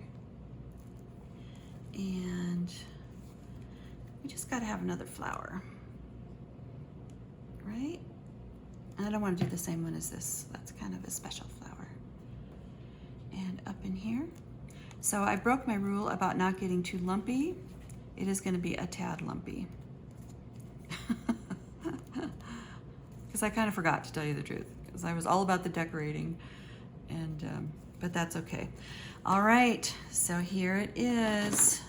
And we just gotta have another flower, right? And I don't want to do the same one as this. That's kind of a special flower. And up in here. So I broke my rule about not getting too lumpy. It is gonna be a tad lumpy. Because I kind of forgot, to tell you the truth, because I was all about the decorating, and but that's okay. All right, so here it is.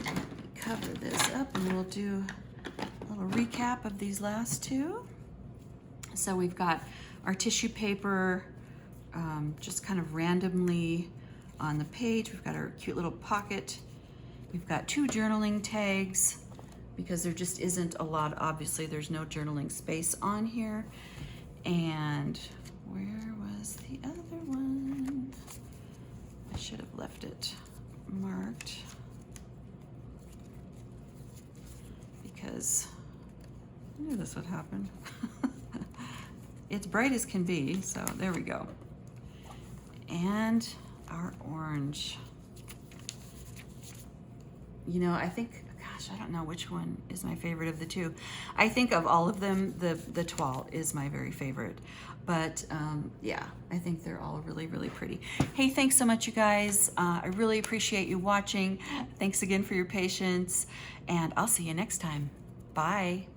Let me cover this up and we'll do a little recap of these last two. So we've got our tissue paper just kind of randomly on the page. We've got our cute little pocket. We've got two journaling tags because there just isn't a lot, obviously there's no journaling space on here. And where was the other one? I should have left it marked because I knew this would happen. It's bright as can be, so there we go. And our orange. You know, I think, gosh, I don't know which one is my favorite of the two. I think of all of them, the toile is my very favorite. But yeah, I think they're all really, really pretty. Hey, thanks so much, you guys. I really appreciate you watching. Thanks again for your patience, and I'll see you next time. Bye.